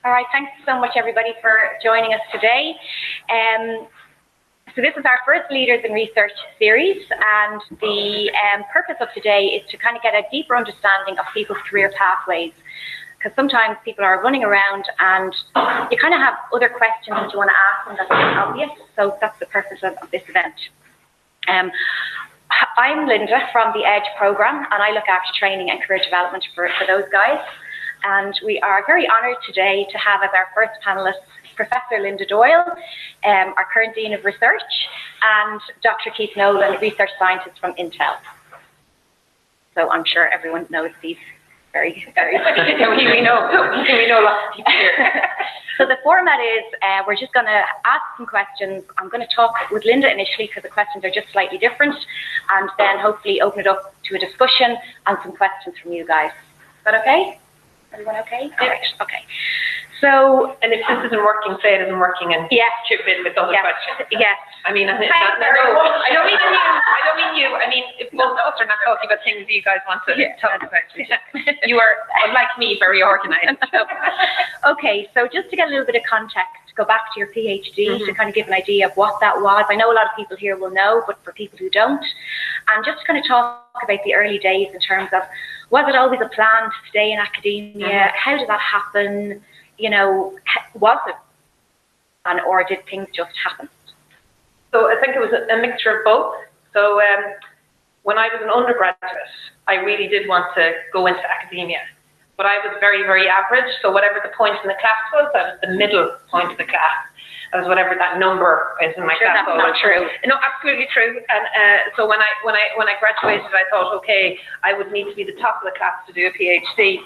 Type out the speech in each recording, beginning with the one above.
All right, thanks so much everybody for joining us today. So this is our first Leaders in Research series, and the purpose of today is to kind of get a deeper understanding of people's career pathways, because sometimes people are running around and you kind of have other questions that you want to ask them that's not obvious. So that's the purpose of this event. I'm Linda from the EDGE program, and I look after training and career development for those guys. And we are very honoured today to have as our first panellist Professor Linda Doyle, our current Dean of Research, and Dr. Keith Nolan, Research Scientist from Intel. So I'm sure everyone knows these very we know lots of people here. So the format is we're just going to ask some questions. I'm going to talk with Linda initially because the questions are just slightly different, and then hopefully open it up to a discussion and some questions from you guys. Is that okay? Everyone okay? All right, okay. So, and if this isn't working, say it isn't working, and chip in with other questions. Yes. I mean, I don't mean you. I mean, if both of us are not talking about things you guys want to talk about. You are, unlike me, very organised. Okay, so just to get a little bit of context, go back to your PhD to kind of give an idea of what that was. I know a lot of people here will know, but for people who don't, and just to kind of talk about the early days in terms of, was it always a plan to stay in academia? How did that happen? You know, was it, or did things just happen? So I think it was a mixture of both. So when I was an undergraduate, I really did want to go into academia, but I was very, very average. So whatever the point in the class was, I was the middle point of the class. I was whatever that number is in my class. That's not true. No, absolutely true. And so when I graduated, I thought, okay, I would need to be the top of the class to do a PhD.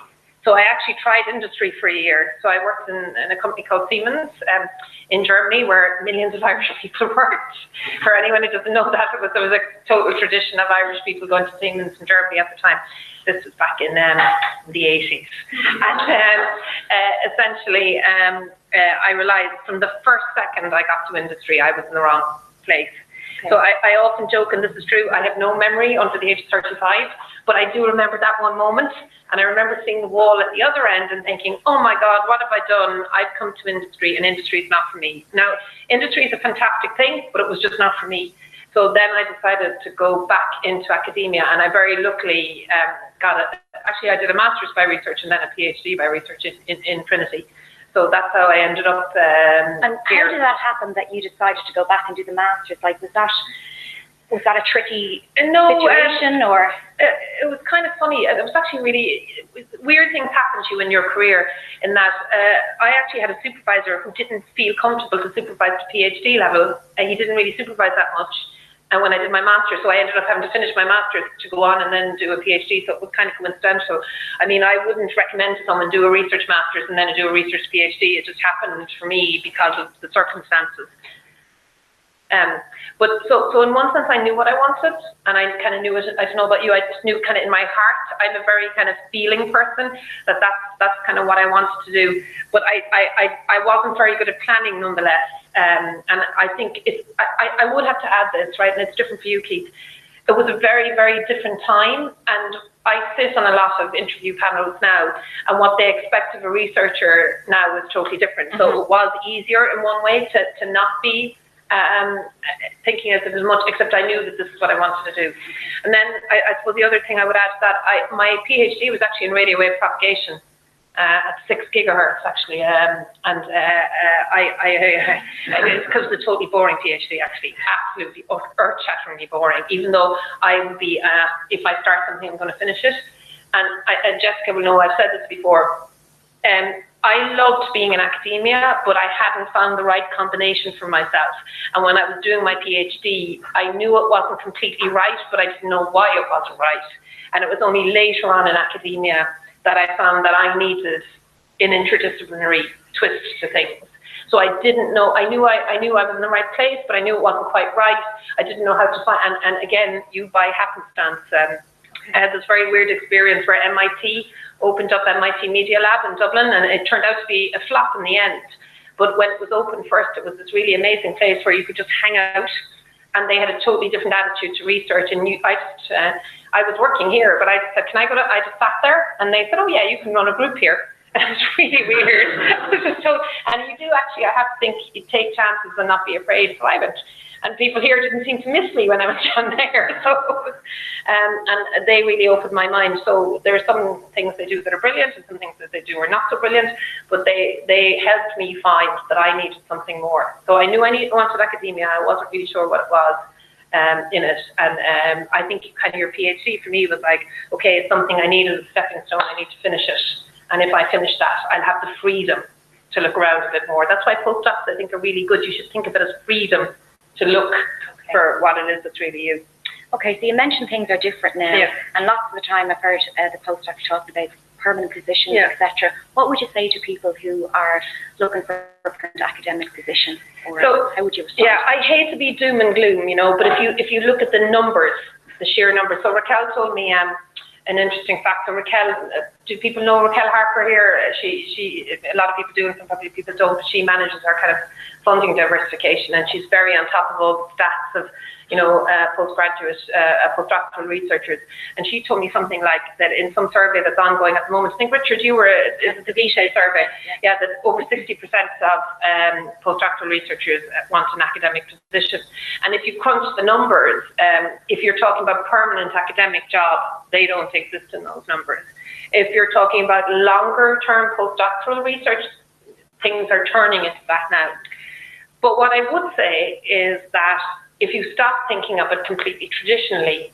So I actually tried industry for a year. So I worked in a company called Siemens in Germany, where millions of Irish people worked. For anyone who doesn't know that, there was a total tradition of Irish people going to Siemens in Germany at the time. This was back in the 80s. And essentially, I realized from the first second I got to industry, I was in the wrong place. Okay. So I often joke, and this is true, I have no memory until the age of 35, but I do remember that one moment. And I remember seeing the wall at the other end and thinking, oh my God, what have I done? I've come to industry, and industry is not for me. Now, industry is a fantastic thing, but it was just not for me. So then I decided to go back into academia, and I very luckily got it. Actually, I did a master's by research and then a PhD by research in Trinity. So that's how I ended up And how did that happen, that you decided to go back and do the master's? Like, was that a tricky situation, or? It was kind of funny. It was actually really, weird things happen to you in your career, in that I actually had a supervisor who didn't feel comfortable to supervise to PhD level, and he didn't really supervise that much. And when I did my master's, so I ended up having to finish my master's to go on and then do a PhD, so it was kind of coincidental. I mean, I wouldn't recommend to someone do a research master's and then do a research PhD. It just happened for me because of the circumstances. But so in one sense, I knew what I wanted, and I kind of knew it. I don't know about you. I just knew kind of in my heart. I'm a very kind of feeling person, that's kind of what I wanted to do. But I wasn't very good at planning, nonetheless. And I think I would have to add this, right? And it's different for you, Keith. It was a very, very different time, and I sit on a lot of interview panels now, and what they expect of a researcher now is totally different. So it was easier in one way to not be thinking as as much, except I knew that this is what I wanted to do. And then I suppose the other thing I would add to that, my PhD was actually in radio wave propagation at 6 gigahertz actually, and it's because it's a totally boring PhD, actually, absolutely earth-shatteringly boring, even though I would be, if I start something, I'm going to finish it. And Jessica will know, I've said this before, I loved being in academia, but I hadn't found the right combination for myself. And when I was doing my PhD, I knew it wasn't completely right, but I didn't know why it wasn't right. And it was only later on in academia that I found that I needed an interdisciplinary twist to things. So I didn't know, I knew I was in the right place, but I knew it wasn't quite right. I didn't know how to find, and again, you by happenstance, I had this very weird experience where MIT opened up MIT Media Lab in Dublin, and it turned out to be a flop in the end. But when it was open first, it was this really amazing place where you could just hang out, and they had a totally different attitude to research. And I was working here, but I just said, can I go to, I just sat there, and they said, oh yeah, you can run a group here. It's really weird. And you do actually, I have to think, you take chances and not be afraid. So I went, and people here didn't seem to miss me when I went down there. So, and they really opened my mind. So there are some things they do that are brilliant, and some things that they do are not so brilliant. But they helped me find that I needed something more. So I knew wanted academia. I wasn't really sure what it was in it. And I think kind of your PhD for me was like, okay, it's something I need as a stepping stone. I need to finish it. And if I finish that, I'll have the freedom to look around a bit more. That's why postdocs, I think, are really good. You should think of it as freedom to look for what it is that's really you. Okay, so you mentioned things are different now, and lots of the time I've heard the postdocs talk about permanent positions, etc. What would you say to people who are looking for a permanent academic position? Or so, how would you respond? Yeah, I hate to be doom and gloom, you know, but if you look at the numbers, the sheer numbers. So Raquel told me an interesting fact. So Raquel, do people know Raquel Harper here? She a lot of people do, and some probably people don't. But she manages our kind of funding diversification, and she's very on top of all the stats of, you know, postgraduate, postdoctoral researchers. And she told me something like that in some survey that's ongoing at the moment. I think, Richard, you were, is it the Vitae survey? Yeah, that over 60% of postdoctoral researchers want an academic position. And if you crunch the numbers, if you're talking about permanent academic jobs, they don't exist in those numbers. If you're talking about longer term postdoctoral research, things are turning into that now. But what I would say is that if you stop thinking of it completely traditionally,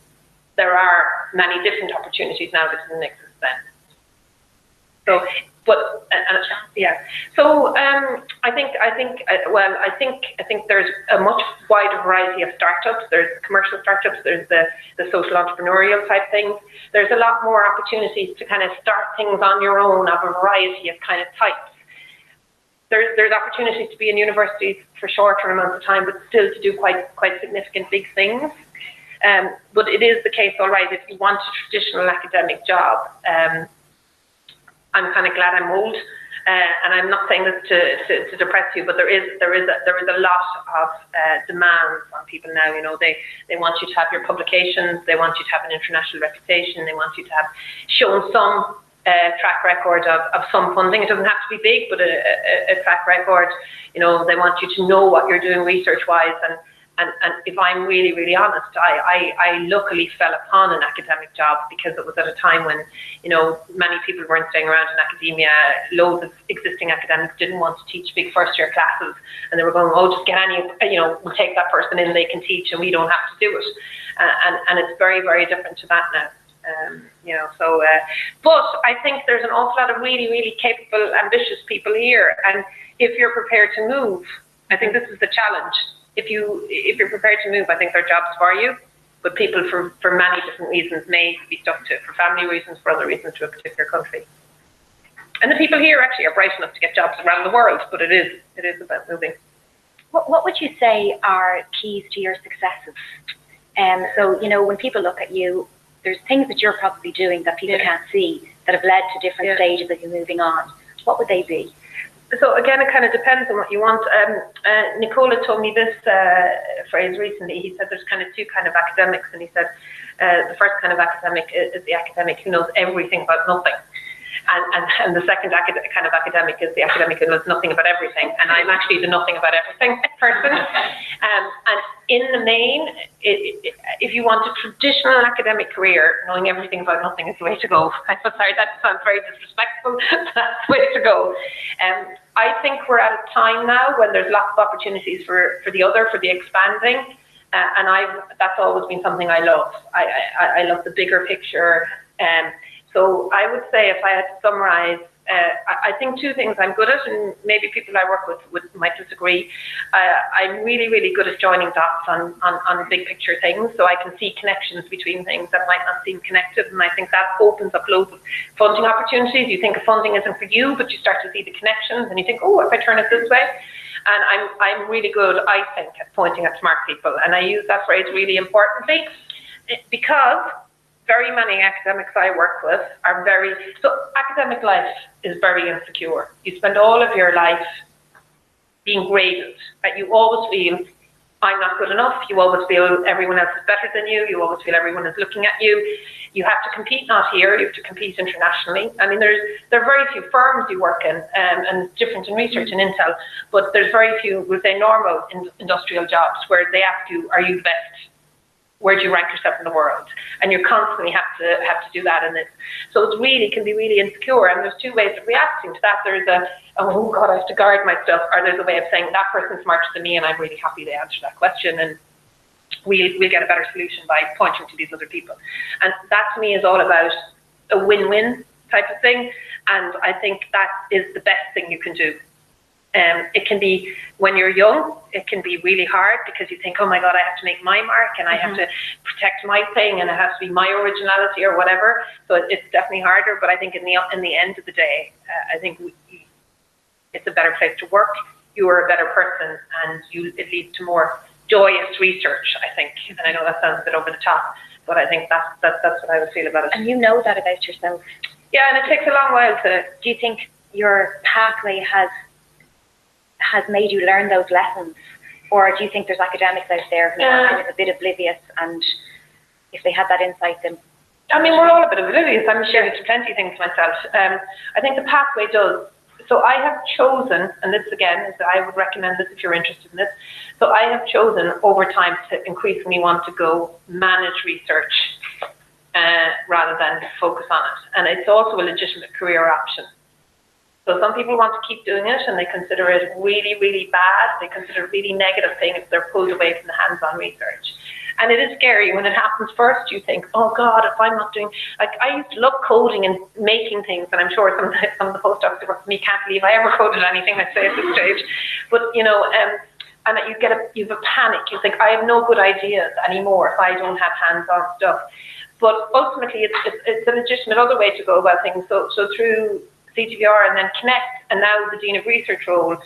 there are many different opportunities now that didn't exist then. So, but yeah. So I think there's a much wider variety of startups. There's commercial startups. There's the social entrepreneurial type things. There's a lot more opportunities to kind of start things on your own of a variety of kind of types. There's opportunities to be in universities for shorter amounts of time, but still to do quite significant big things. But it is the case, all right, if you want a traditional academic job, I'm kind of glad I'm old, and I'm not saying this to depress you, but there is a lot of demands on people now. You know, they want you to have your publications, they want you to have an international reputation, they want you to have shown some track record of some funding. It doesn't have to be big, but a track record. You know, they want you to know what you're doing research-wise. And if I'm really, really honest, I luckily fell upon an academic job because it was at a time when, you know, many people weren't staying around in academia. Loads of existing academics didn't want to teach big first-year classes, and they were going, oh, just get any, you know, we'll take that person in, they can teach, and we don't have to do it. And it's very, very different to that now. You know, so, but I think there's an awful lot of really, really capable, ambitious people here, and if you're prepared to move, I think this is the challenge. If you're prepared to move, I think there are jobs for you, but people for many different reasons may be stuck to it, for family reasons, for other reasons, to a particular country. And the people here actually are bright enough to get jobs around the world, but it is about moving. What would you say are keys to your successes? So, you know, when people look at you, there's things that you're probably doing that people can't see that have led to different stages that you're moving on. What would they be? So again, it kind of depends on what you want. Nicola told me this phrase recently. He said there's kind of two kind of academics, and he said the first kind of academic is the academic who knows everything about nothing. And the second kind of academic is the academic who knows nothing about everything. And I'm actually the nothing about everything person. And in the main, if you want a traditional academic career, knowing everything about nothing is the way to go. I'm sorry, that sounds very disrespectful, but that's the way to go. I think we're at a time now when there's lots of opportunities for the expanding. And that's always been something I love. I love the bigger picture. So I would say, if I had to summarize, I think two things I'm good at, and maybe people I work with might disagree. I'm really, really good at joining dots on big picture things, so I can see connections between things that might not seem connected, and I think that opens up loads of funding opportunities. You think funding isn't for you, but you start to see the connections, and you think, oh, if I turn it this way. And I'm really good, I think, at pointing at smart people, and I use that phrase really importantly, because very many academics I work with are so academic life is very insecure. You spend all of your life being graded, that you always feel I'm not good enough. You always feel everyone else is better than you. You always feel everyone is looking at you. You have to compete not here. You have to compete internationally. I mean, there are very few firms you work in, and it's different in research and Intel, but there's very few, we'll say, normal industrial jobs where they ask you, are you the best? Where do you rank yourself in the world? And you constantly have to do that in this. So it can be really insecure. And there's two ways of reacting to that. There's oh God, I have to guard myself. Or there's a way of saying that person's smarter than me, and I'm really happy they answered that question. And we'll get a better solution by pointing to these other people. And that to me is all about a win-win type of thing. And I think that is the best thing you can do. It can be, when you're young, it can be really hard because you think, oh my God, I have to make my mark and I have to protect my thing and it has to be my originality or whatever. So it's definitely harder, but I think in the end of the day, I think it's a better place to work. You are a better person, and it leads to more joyous research, I think. And I know that sounds a bit over the top, but I think that's what I would feel about it. And you know that about yourself. Yeah, and it takes a long while to... Do you think your pathway has made you learn those lessons, or do you think there's academics out there who are kind of a bit oblivious, and if they had that insight, then... I mean, we're all a bit oblivious. I'm sharing plenty of things myself. I think the pathway does. So I have chosen, and this again, I would recommend this if you're interested in this, so I have chosen over time to increasingly want to go manage research rather than focus on it. And it's also a legitimate career option. So some people want to keep doing it and they consider it really, really bad. They consider it a really negative thing if they're pulled away from the hands-on research. And it is scary when it happens first. You think, oh God, if I'm not doing, like I used to love coding and making things, and I'm sure some of the postdocs that work for me can't believe I ever coded anything, let's say, at this stage. But you know, and you have a panic. You think, I have no good ideas anymore if I don't have hands-on stuff. But ultimately, it's a legitimate other way to go about things. So through CTVR and then Connect, and now the Dean of Research role,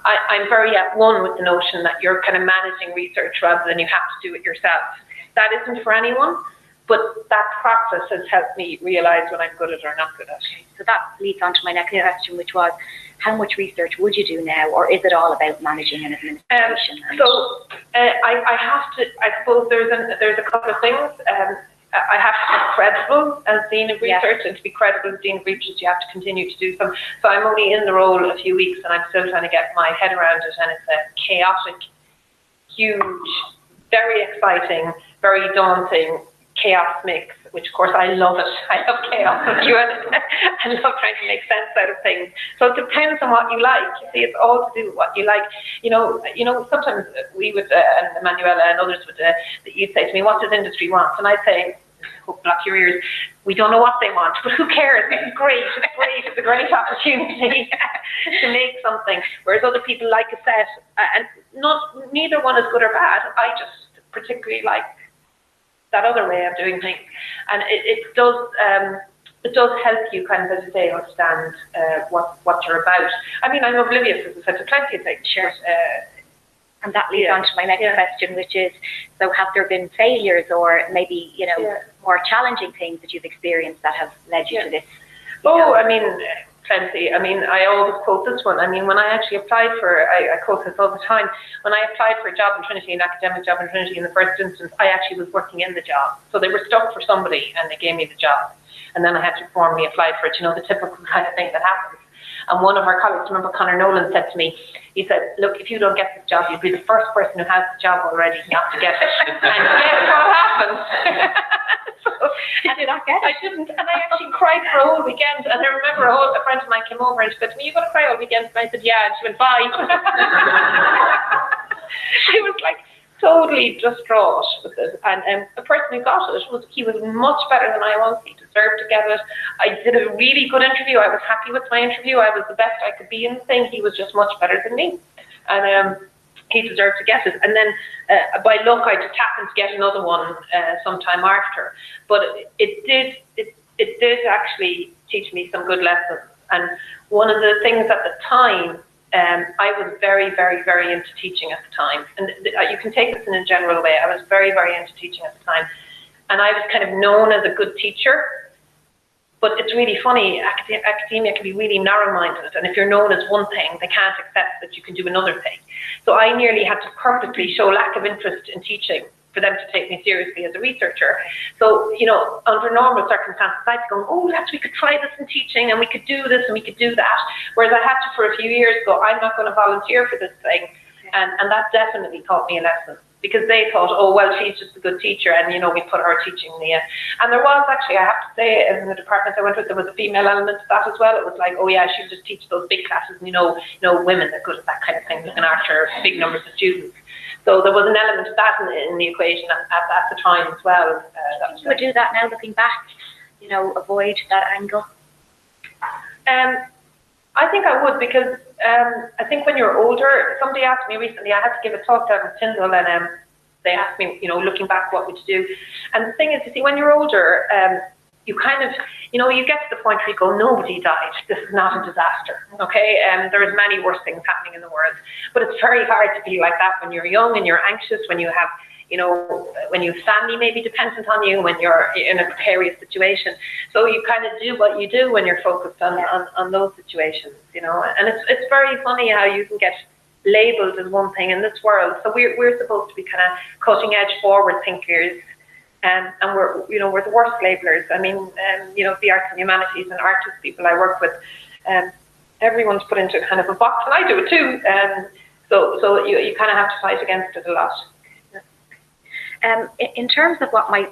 I'm very at one with the notion that you're kind of managing research rather than you have to do it yourself. That isn't for anyone, but that process has helped me realise when I'm good at it or not good at it. So that leads on to my next question, which was, how much research would you do now, or is it all about managing and administration? I have to, I suppose there's a couple of things. I have to be credible as Dean of Research, and to be credible as Dean of Research, you have to continue to do some. So I'm only in the role a few weeks, and I'm still trying to get my head around it, and it's a chaotic, huge, very exciting, very daunting chaos mix, which of course I love it. I love chaos. I love trying to make sense out of things. So it depends on what you like. You see, it's all to do with what you like. You know, sometimes we would, and Manuela and others would, you'd say to me, what does industry want? And I'd say, block your ears, we don't know what they want, but who cares? It's great, it's a great opportunity to make something. Whereas other people like a set, and neither one is good or bad. I just particularly like that other way of doing things, and it does help you kind of, as you say, understand what you're about. I mean, I'm oblivious, as I said, to plenty of things. Sure. And that leads on to my next question, which is, so have there been failures or maybe, you know, more challenging things that you've experienced that have led you to this? I mean, plenty. I mean, I always quote this one. I mean, when I actually applied for, I quote this all the time, when I applied for a job in Trinity, an academic job in Trinity in the first instance, I actually was working in the job. So they were stuck for somebody and they gave me the job. And then I had to formally apply for it, you know, the typical kind of thing that happens. And one of our colleagues, remember Conor Nolan, said to me, he said, look, if you don't get this job, you'll be the first person who has the job already not to get it. And guess what happened? Did you not get it? I didn't, and I actually cried for a whole weekend. And I remember a friend of mine came over and she said to me, you going to cry all weekend? And I said, yeah. And she went, bye. She was like totally distraught with it. And the person who got it, he was much better than I was. He deserved to get it. I did a really good interview. I was happy with my interview. I was the best I could be in the thing. He was just much better than me. And he deserved to get it. And then by luck, I just happened to get another one sometime after. But it did actually teach me some good lessons. And one of the things at the time, I was very, very, very into teaching at the time. And you can take this in a general way. I was very, very into teaching at the time. And I was kind of known as a good teacher. But it's really funny, academia can be really narrow-minded, and if you're known as one thing, they can't accept that you can do another thing. So I nearly had to purposely show lack of interest in teaching for them to take me seriously as a researcher. So, you know, under normal circumstances, I'd be going, oh, we could try this in teaching, and we could do this, and we could do that. Whereas I had to, for a few years, go, I'm not going to volunteer for this thing. And that definitely taught me a lesson. Because they thought, oh, well, she's just a good teacher, and, you know, we put her teaching the... And there was actually, I have to say, in the department I went with, there was a female element to that as well. It was like, oh, yeah, she'll just teach those big classes, and, you know, women are good at that kind of thing, looking after big numbers of students. So there was an element of that in the equation at the time as well. You would do that now, looking back, you know, avoid that angle? I think I would, because I think when you're older, somebody asked me recently, I had to give a talk down at Tyndall, and they asked me, you know, looking back, what would you do? And the thing is, you see, when you're older, you kind of, you know, you get to the point where you go, nobody died. This is not a disaster, okay? There's many worse things happening in the world. But it's very hard to be like that when you're young and you're anxious, when you have, you know, when your family may be dependent on you, when you're in a precarious situation. So you kind of do what you do when you're focused on those situations, you know. And it's very funny how you can get labelled as one thing in this world. So we're supposed to be kind of cutting edge forward thinkers, and we're, you know, we're the worst labellers. I mean, you know, the arts and humanities and artists people I work with, everyone's put into kind of a box, and I do it too. So you kind of have to fight against it a lot. In terms of what my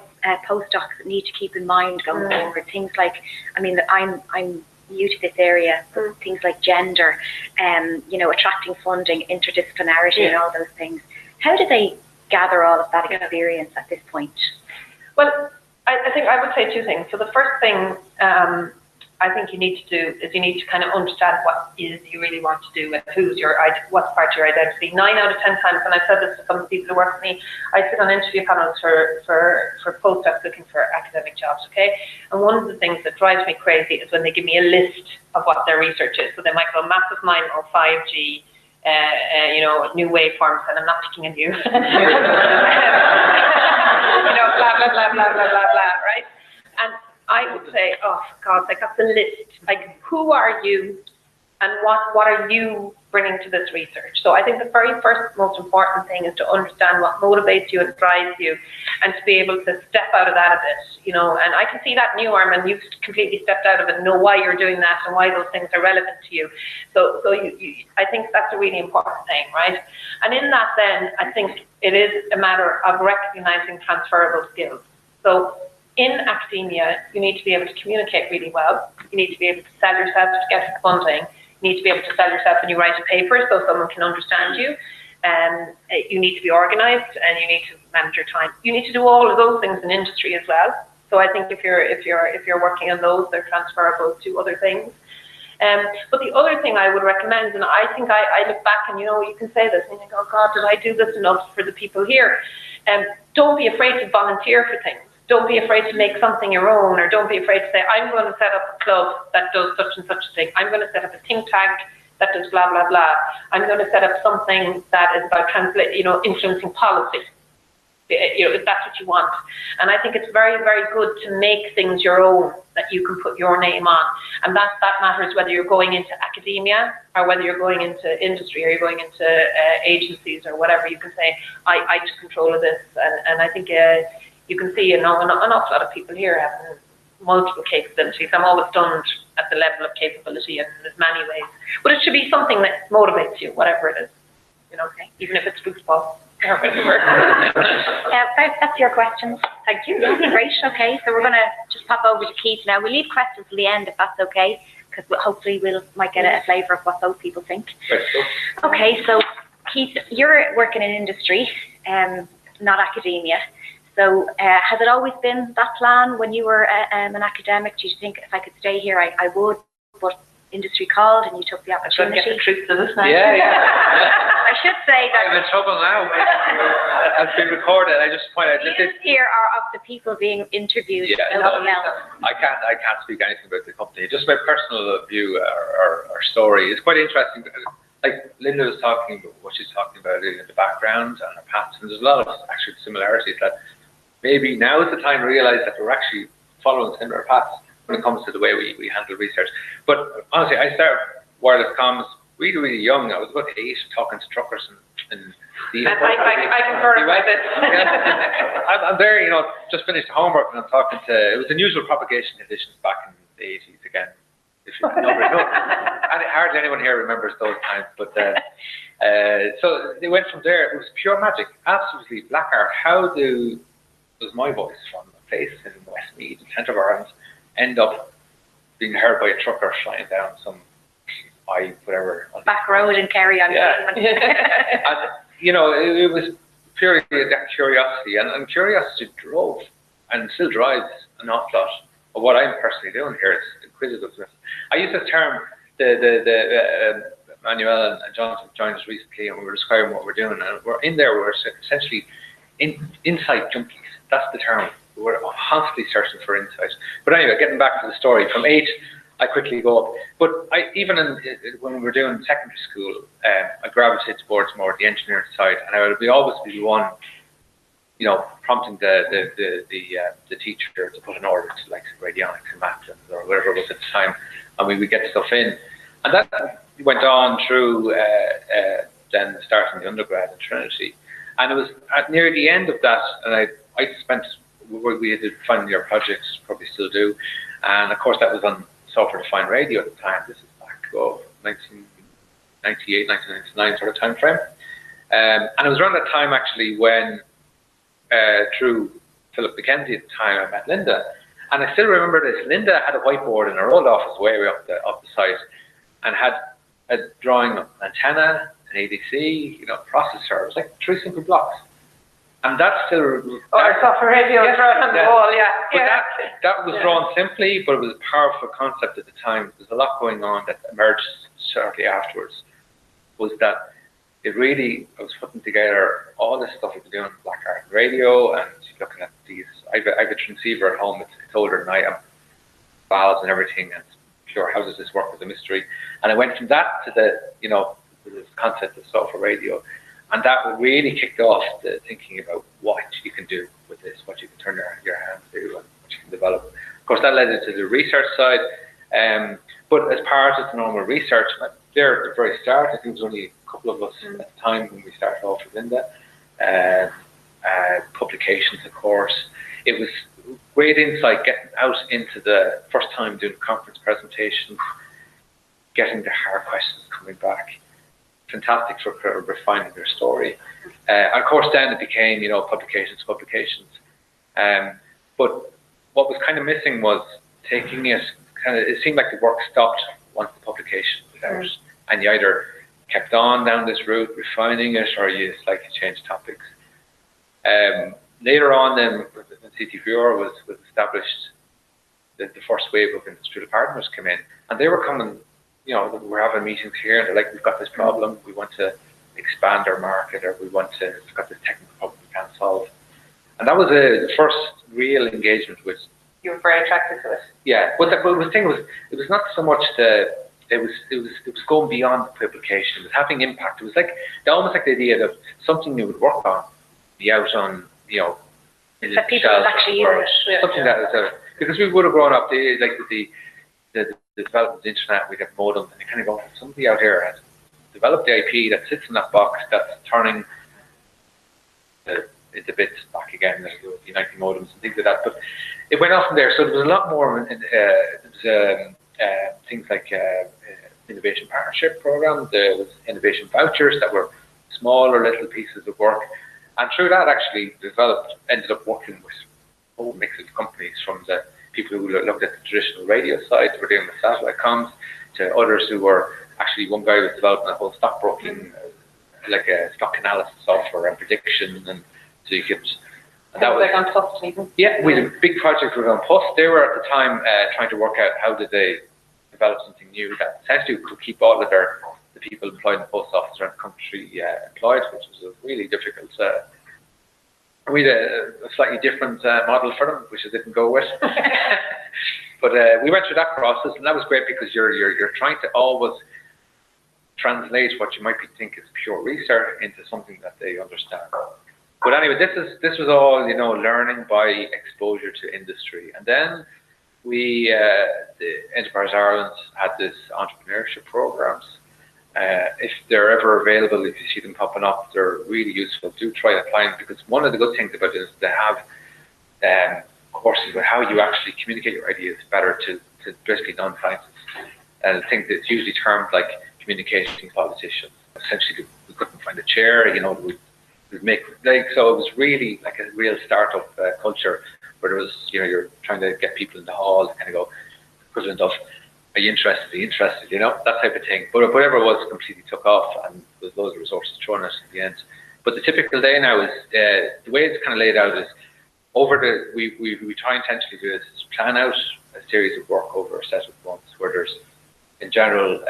postdocs need to keep in mind going forward, things like, I mean, I'm new to this area, things like gender, you know, attracting funding, interdisciplinarity, and all those things. How do they gather all of that experience at this point? Well, I think I would say two things. So the first thing I think you need to do is you need to kind of understand what is you really want to do and what's part of your identity. 9 out of 10 times, and I've said this to some of the people who work with me, I sit on interview panels for postdocs looking for academic jobs, okay? And one of the things that drives me crazy is when they give me a list of what their research is. So they might go massive MIMO, 5G, you know, new waveforms, and I'm not picking on you. You know, blah, blah, blah, blah, blah, blah, blah, right? And I would say, oh, God, like, that's the list. Like, who are you, and what are you bringing to this research? So I think the very first most important thing is to understand what motivates you and drives you, and to be able to step out of that a bit, you know. And I can see that in you, Armin, you've completely stepped out of it and know why you're doing that and why those things are relevant to you. So I think that's a really important thing, right? And in that, then, I think it is a matter of recognizing transferable skills. So in academia, you need to be able to communicate really well. You need to be able to sell yourself to get funding. You need to be able to sell yourself when you write a paper so someone can understand you. You need to be organized, and you need to manage your time. You need to do all of those things in industry as well. So I think if you're working on those, they're transferable to other things. But the other thing I would recommend, and I think I look back and, you know, you can say this and you think, oh God, did I do this enough for the people here? Don't be afraid to volunteer for things. Don't be afraid to make something your own, or don't be afraid to say, I'm going to set up a club that does such and such a thing. I'm going to set up a think tank that does blah, blah, blah. I'm going to set up something that is about influencing policy, you know, if that's what you want. And I think it's very, very good to make things your own that you can put your name on. And that matters whether you're going into academia or whether you're going into industry or you're going into agencies or whatever. You can say, I took control of this. And I think you can see, you know, an awful lot of people here have multiple capabilities. I'm always stunned at the level of capability in many ways. But it should be something that motivates you, whatever it is, you know, even if it's football or whatever. That's your questions. Thank you. Yeah, great. Okay, so we're going to just pop over to Keith now. We'll leave questions till the end if that's okay, because hopefully we might get a flavour of what those people think. Okay, so Keith, you're working in industry, not academia. So has it always been that plan when you were an academic? Did you think, if I could stay here, I would, but industry called and you took the opportunity? I'm trying to get the truth to this now. Yeah. I should say that... I'm in trouble now. It's been recorded. I just point out... The here are of the people being interviewed. Yeah, I can't speak anything about the company. Just my personal view or story. It's quite interesting. Like Linda was talking about what she's talking about in the background and her paths, and there's a lot of actual similarities that maybe now is the time to realize that we're actually following similar paths. when it comes to the way we handle research. But honestly, I started wireless comms really, really young. I was about 8, talking to truckers and I confirm with this. I'm there, just finished homework, and I'm talking to, it was unusual propagation conditions back in the 80s again. If you nobody knows. And hardly anyone here remembers those times, but so they went from there. It was pure magic, absolutely black art. How does my voice from a place in Westmeath, in the centre of Ireland, end up being heard by a trucker flying down some whatever back road in Kerry on and, it was purely that curiosity, and curiosity drove and still drives an awful lot of what I'm personally doing here. It's inquisitiveness. I use this term, Manuel and Jonathan joined us recently, and we were describing what we're doing, and we're essentially insight junkies. That's the term. We're constantly searching for insight. But anyway, getting back to the story, from 8, I quickly go up. But even when we were doing secondary school, I gravitated towards more the engineering side, and I would always be the one, prompting the teacher to put an order to like radionics and maths or whatever it was at the time, and we would get stuff in. And that went on through then starting the undergrad in Trinity. And it was at near the end of that, and I spent, we did final year projects, probably still do, and of course that was on software-defined radio at the time. This is back 1998, 1999 sort of time frame. And it was around that time actually when, through Philip McKenzie at the time, I met Linda. And I still remember this. Linda had a whiteboard in her old office way up the site, and had a drawing of an antenna, an ADC, processor. It was like 3 simple blocks. And that's still... software radio drawn on the wall, That was drawn simply, but it was a powerful concept at the time. There's a lot going on that emerged shortly afterwards. Was that it really, I was putting together all this stuff we've been doing, black art radio, and looking at these. I have a transceiver at home. It's older than I am. Valves and everything, and pure, how does this work with a mystery? And I went from that to this concept of software radio. And that really kicked off the thinking about what you can do with this, what you can turn your hands to, and what you can develop. Of course, that led into the research side. But as part of the normal research, there at the very start, I think it was only a couple of us at the time when we started off with Linda. Publications, of course. It was great insight getting out into the first time doing conference presentations, getting the hard questions coming back. Fantastic for refining their story. And of course, then it became, publications. But what was kind of missing was taking it, it seemed like the work stopped once the publication was out. And you either kept on down this route, refining it, or you slightly changed topics. Later on, then, when CTVR was established, the first wave of industrial partners came in, and they were coming. We're having meetings here, and they're like, we've got this problem, we want to expand our market, or we've got this technical problem we can't solve. And that was the first real engagement with... You were very attracted to it. Yeah, but the thing was, it was not so much it was going beyond the publication, it was having impact. It was like, almost like the idea that something you would work on, be out on, in that people would actually use it. Something that is, because we would have grown up, the development of the internet, we get modems, and you kind of go, somebody out here has developed the IP that sits in that box that's turning the bits back again, the Uniting modems and things like that. But it went off from there. So there was a lot more, things like innovation partnership program. There was innovation vouchers that were smaller little pieces of work. And through that, actually ended up working with a whole mix of companies, from the people who looked at the traditional radio side, who were doing the satellite comms, to others who were actually, one guy was developing a whole stockbroking, like a stock analysis software and prediction, and so you could. And that was like on Post even. Yeah, we did a big project with on Post. They were at the time trying to work out how did they develop something new that essentially could keep all of the people employed in the post office around the country employed, which was a really difficult. We had a slightly different model for them, which I didn't go with. But we went through that process, and that was great because you're trying to always translate what you might think is pure research into something that they understand. But anyway, this was all learning by exposure to industry, and then we, the Enterprise Ireland had this entrepreneurship programs. If they're ever available, if you see them popping up, they're really useful. Do try applying, because one of the good things about it is they have courses about how you actually communicate your ideas better to basically non-scientists. And I think it's usually termed like communicating politicians. Essentially, we couldn't find a chair, you know, we'd make, like, so it was really like a real startup culture, where there was, you know, you're trying to get people in the hall to kind of go, equivalent of, are you interested? Are you interested? You know, that type of thing. But whatever it was, completely took off, and there's loads of resources thrown at us in the end. But the typical day now is, the way it's kind of laid out is, we try intentionally to do this, is plan out a series of work over a set of months, where there's, in general,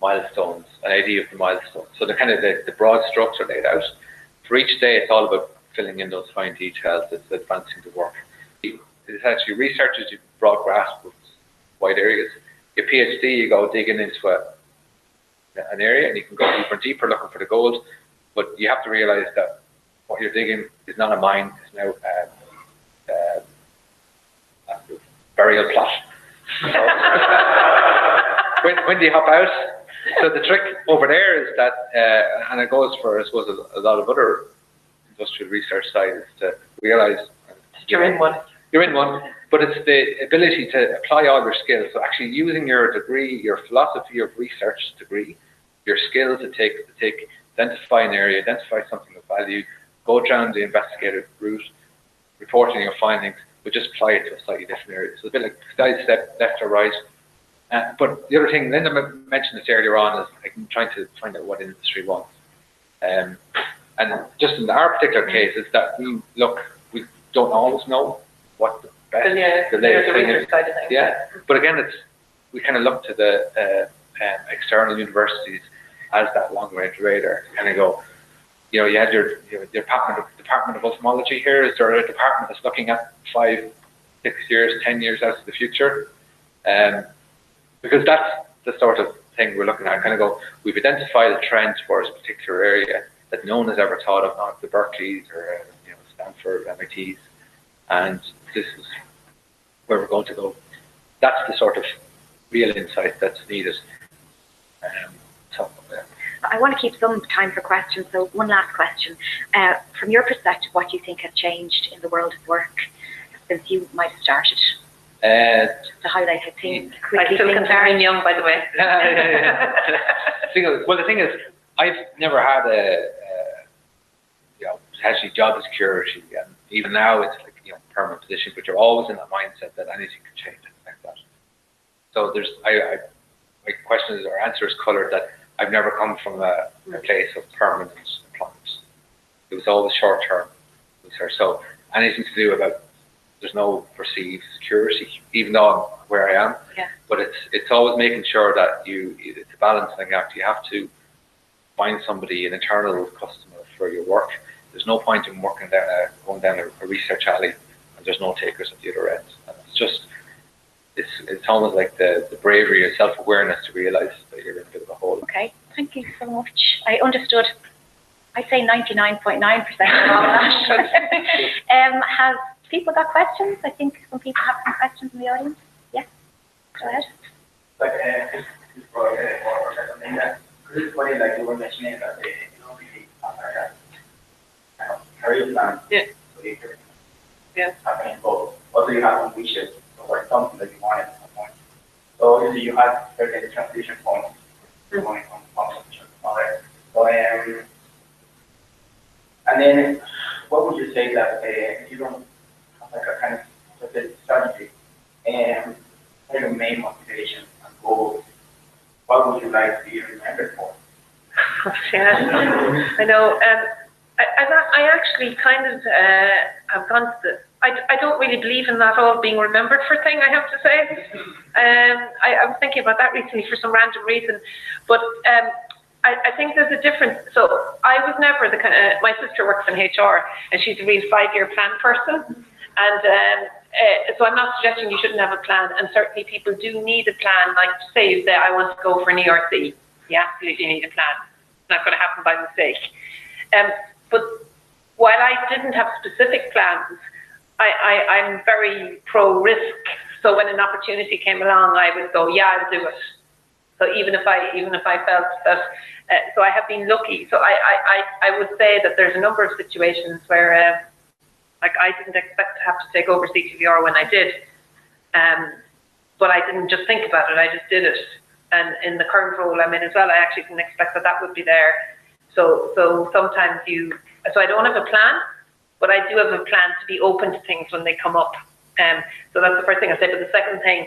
milestones, an idea of the milestones. So the kind of the broad structure laid out. For each day, it's all about filling in those fine details, it's advancing the work. It's actually researchers, you broad grasp of wide areas. Your PhD, you go digging into an area, and you can go deeper and deeper looking for the gold, but you have to realize that what you're digging is not a mine, it's now a burial plot. When do you hop out? So the trick over there is that, and it goes for, I suppose, a lot of other industrial research sites, to realize you're in one. You're in one, but it's the ability to apply all your skills. So actually using your degree, your philosophy of research degree, your skills to identify an area, identify something of value, go down the investigative route, reporting your findings, but just apply it to a slightly different area. So a bit like side step, left or right. But the other thing, Linda mentioned this earlier on, is like trying to find out what industry wants. And just in our particular case, is that we don't always know what the best, the latest thing is. Yeah, but again, we kind of look to the external universities as that long-range radar. Kind of go, you know, you had your department of ophthalmology here. Is there a department that's looking at 5, 6 years, 10 years out of the future? Because that's the sort of thing we're looking at. Kind of go, we've identified a trend for a particular area that no one has ever thought of, not the Berkeleys or Stanford, MITs, and this is where we're going to go. That's the sort of real insight that's needed. I want to keep some time for questions, so one last question. From your perspective, what do you think has changed in the world of work since you might have started? Just to highlight a thing quickly. I still consider him young, by the way. Well, the thing is, I've never had potentially job security, and even now it's like, permanent position, but you're always in that mindset that anything can change like that. So there's, my question is, or answer is colored that I've never come from a place of permanent employment. It was always short term. So anything to do about, there's no perceived security, even though I'm where I am. Yeah. But it's always making sure that it's a balancing act. You have to find somebody, an internal customer for your work. There's no point in going down a research alley and there's no takers at the other end. And it's just, it's almost like the bravery and self-awareness to realise that you're in a bit of a hole. Okay, thank you so much. I understood, I'd say 99.9% of all that. Have people got questions? I think some people have some questions in the audience. Yes, go ahead. This way, like you were mentioning that they don't really career plan. Yeah. So you can Yeah. both. Also, you have some wishes or something that you want at some point. So obviously, you have certain transition points. You want to come from. Alright. So and then, what would you say that if you don't have like a kind of specific strategy and your main motivation and goals, what would you like to be remembered for? Yeah, I know. I actually kind of have gone to the. I don't really believe in that whole being remembered for thing, I have to say. I was thinking about that recently for some random reason, but I think there's a difference. So I was never the kind of. My sister works in HR, and she's a real 5-year plan person, and so I'm not suggesting you shouldn't have a plan, and certainly people do need a plan. Like say you say I want to go for an ERC, you absolutely need a plan. It's not going to happen by mistake. But while I didn't have specific plans, I'm very pro-risk. So when an opportunity came along, I would go, yeah, I'll do it. So even if I felt that, so I have been lucky. So I would say that there's a number of situations where, like, I didn't expect to have to take over CTVR when I did, but I didn't just think about it, I just did it. And in the current role I'm in as well, I actually didn't expect that that would be there. So sometimes so I don't have a plan, but I do have a plan to be open to things when they come up. So that's the first thing I say. But the second thing,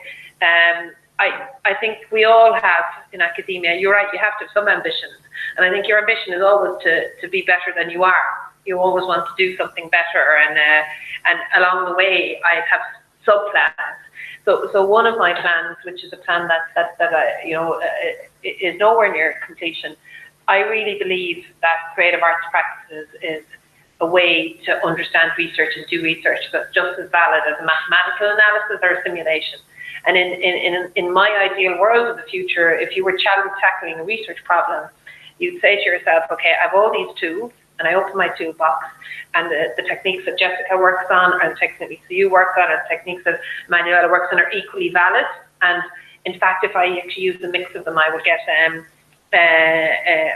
I think we all have in academia, you're right, you have to have some ambitions. And I think your ambition is always to be better than you are. You always want to do something better. And along the way, I have sub-plans. So one of my plans, which is a plan that I, is nowhere near completion, I really believe that creative arts practices is a way to understand research and do research that's just as valid as a mathematical analysis or a simulation. And in my ideal world of the future, if you were tackling a research problem, you'd say to yourself, okay, I have all these tools, and I open my toolbox, and the techniques that Jessica works on, and the techniques that you work on, and the techniques that Manuela works on are equally valid. And in fact, if I actually use the mix of them, I would get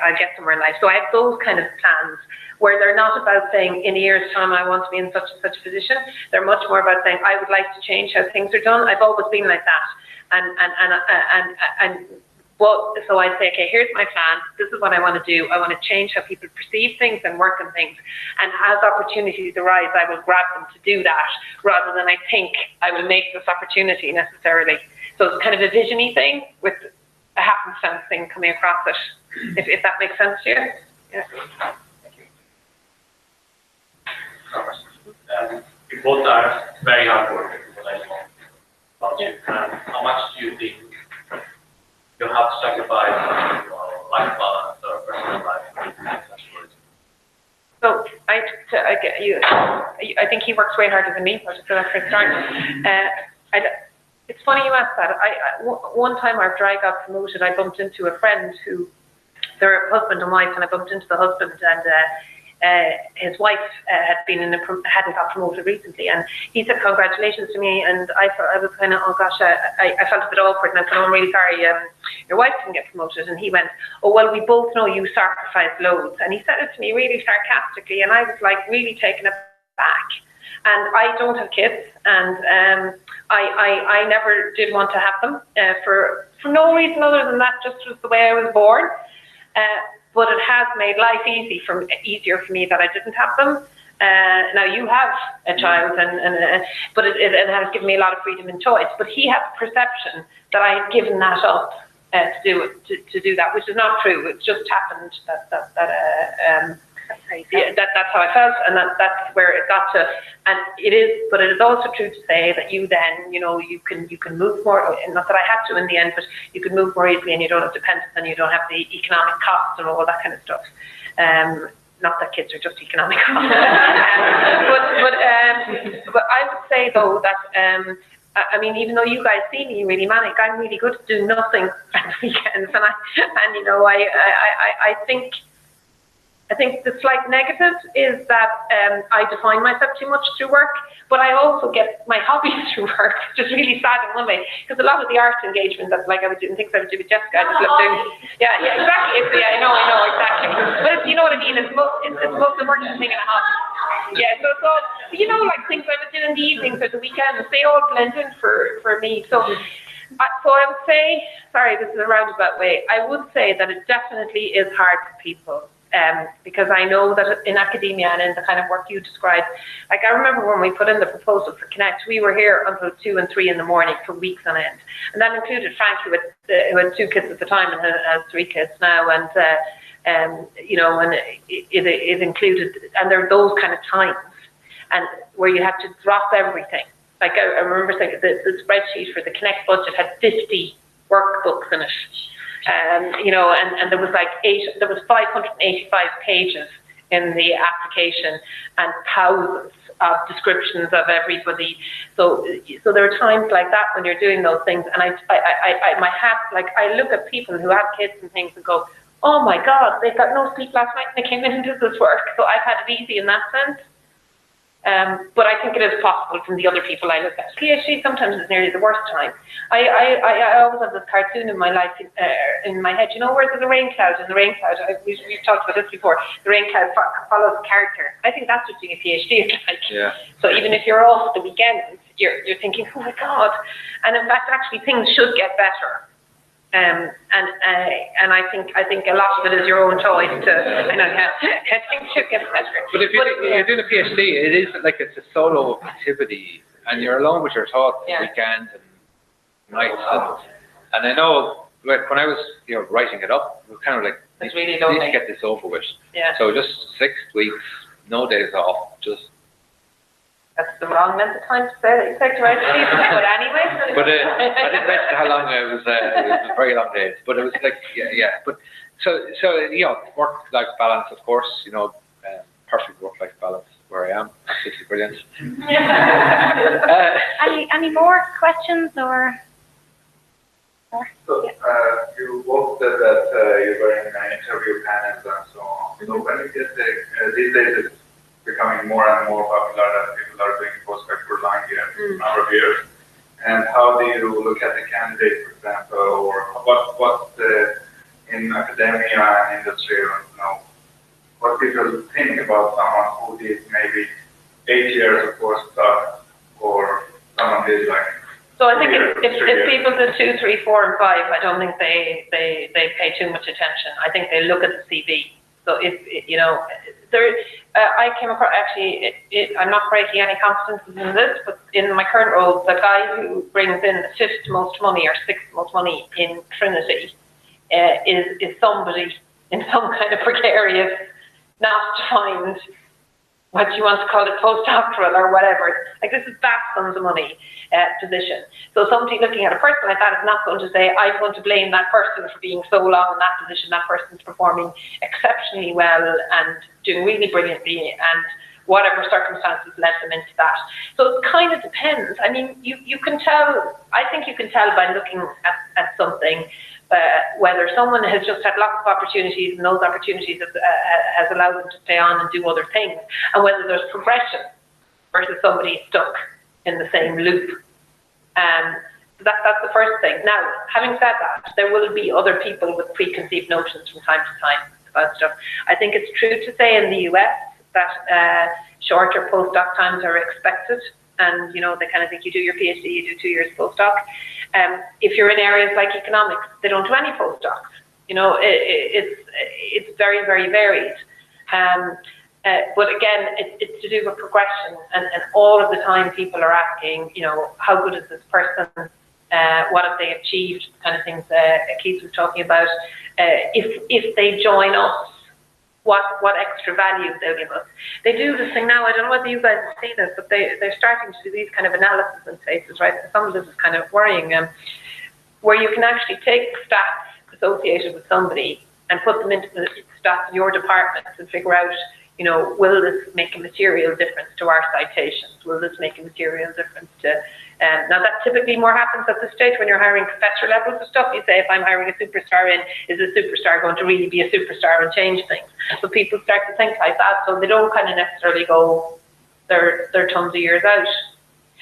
I'll get somewhere in life. So I have those kind of plans where they're not about saying in a year's time I want to be in such and such a position. They're much more about saying I would like to change how things are done. I've always been like that. So I'd say, okay, here's my plan. This is what I want to do. I want to change how people perceive things and work on things. And as opportunities arise, I will grab them to do that rather than I think I will make this opportunity necessarily. So it's kind of a vision-y thing with a happenstance thing coming across it, if that makes sense to you. Yeah. Thank you. You both are very hard workers, what I know about you. How much do you think you have to sacrifice life balance or personal life? So I get you. I think he works way harder than me. I'll just say that for a start. It's funny you asked that. One time after I got promoted, I bumped into a friend who, they're a husband and wife, and I bumped into the husband, and his wife hadn't got promoted recently, and he said congratulations to me, and I was kind of, oh gosh, I felt a bit awkward, and I said, oh, I'm really sorry, your wife didn't get promoted, and he went, oh well, we both know you sacrificed loads, and he said it to me really sarcastically, and I was like really taken aback. And I don't have kids, and I never did want to have them for no reason other than that, just was the way I was born. But it has made life easier for me that I didn't have them. Now you have a child, but it has given me a lot of freedom and choice. But he had the perception that I had given that up to do that, which is not true. It just happened that's how I felt, and that's where it got to. And it is also true to say that you then, you can move more. Not that I had to in the end, but you can move more easily, and you don't have dependence, and you don't have the economic costs and all that kind of stuff. Not that kids are just economic costs. But I would say though that I mean, even though you guys see me really manic, I'm really good at doing nothing at the weekends, and I think the slight negative is that I define myself too much through work, but I also get my hobbies through work, which is really sad in one way, because a lot of the art engagement that I would do and things I would do with Jessica, I just love doing. Yeah, exactly. I know, exactly. But you know what I mean? It's both the working thing and a hobby. Yeah, so it's all, like things I would do in the evenings or the weekends, they all blend in for me. So I would say, sorry, this is a roundabout way, I would say that it definitely is hard for people. Because I know that in academia and in the kind of work you described, like I remember when we put in the proposal for Connect, we were here until 2 and 3 in the morning for weeks on end. And that included Frank, who had 2 kids at the time and has 3 kids now. And, and it included, and there are those kind of times and where you have to drop everything. Like I remember saying the spreadsheet for the Connect budget had 50 workbooks in it. And there was there was 585 pages in the application and thousands of descriptions of everybody. So there are times like that when you're doing those things, and I look at people who have kids and things and go, oh my God, they've got no sleep last night and they came in and did this work. So I've had it easy in that sense. But I think it is possible from the other people I look at. PhD sometimes is nearly the worst time. I always have this cartoon in my life, in my head, you know, where there's a rain cloud, and the rain cloud, we've talked about this before, the rain cloud follows character. I think that's what doing a PhD is like. Yeah. So even if you're off the weekend, you're thinking, oh my God. And in fact, actually, things should get better. And I think a lot of it is your own choice to, I know, yeah, things should get better. But if you're doing a PhD, it is like it's a solo activity, and you're alone with your thoughts weekends and nights. And I know, like, when I was, you know, writing it up, it was kind of like, it's really need lonely. to get this over with. Yeah. So just 6 weeks, no days off, just. That's the wrong length of time to say that you take to write a piece, but anyway. But I didn't mention how long it was very long days, but it was like, yeah. But so you know, work-life balance, of course, you know, perfect work-life balance where I am, absolutely brilliant. Any more questions or? So you both said that you were in interview panels and so on. So when you get these days, it's becoming more and more popular that people are doing postdoc for long years, number of years. And how do you look at the candidate, for example, or what in academia and industry, you know, what people think about someone who did maybe 8 years of postdoc, or someone did like. So I think if people did 2, 3, 4, and 5, I don't think they pay too much attention. I think they look at the CV. So if you know, I came across, actually, I'm not breaking any confidences in this, but in my current role, the guy who brings in the 5th most money or 6th most money in Trinity is somebody in some kind of precarious, not defined, what you want to call it, postdoctoral or whatever. Like, this is vast sums of money position. So somebody looking at a person like that is not going to say, I'm going to blame that person for being so long in that position. That person's performing exceptionally well and doing really brilliantly, and whatever circumstances led them into that. So it kind of depends. I mean, you can tell, I think you can tell by looking at something, whether someone has just had lots of opportunities and those opportunities has allowed them to stay on and do other things, and whether there's progression versus somebody stuck in the same loop. So that's the first thing. Now, having said that, there will be other people with preconceived notions from time to time about stuff. I think it's true to say in the US that shorter postdoc times are expected, and you know, they kind of think you do your PhD, you do 2 years postdoc. If you're in areas like economics, they don't do any postdocs. You know, it's very, very varied. But again, it's to do with progression, and all of the time people are asking, you know, how good is this person? What have they achieved? Kind of things Keith was talking about. If they join us, what extra value they'll give us. They do this thing now, I don't know whether you guys have seen this, but they're starting to do these kind of analysis in places, right? Some of this is kind of worrying, where you can actually take stats associated with somebody and put them into the stats of your department and figure out, you know, will this make a material difference to our citations? Will this make a material difference to, now that typically more happens at this stage when you're hiring professor levels of stuff. You say, if I'm hiring a superstar in, is the superstar going to really be a superstar and change things? So people start to think like that, so they don't kind of necessarily go, they're tons of years out.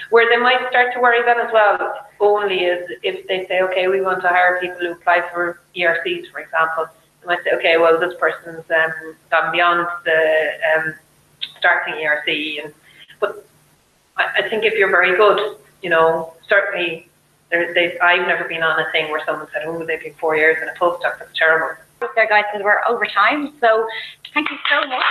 Where they might start to worry then as well, only is if they say, okay, we want to hire people who apply for ERCs, for example. They might say, okay, well, this person's gone beyond the starting ERC. But I think if you're very good, you know, certainly, I've never been on a thing where someone said, oh, they've been 4 years in a postdoc, that's terrible. There, guys, because we're over time, so thank you so much.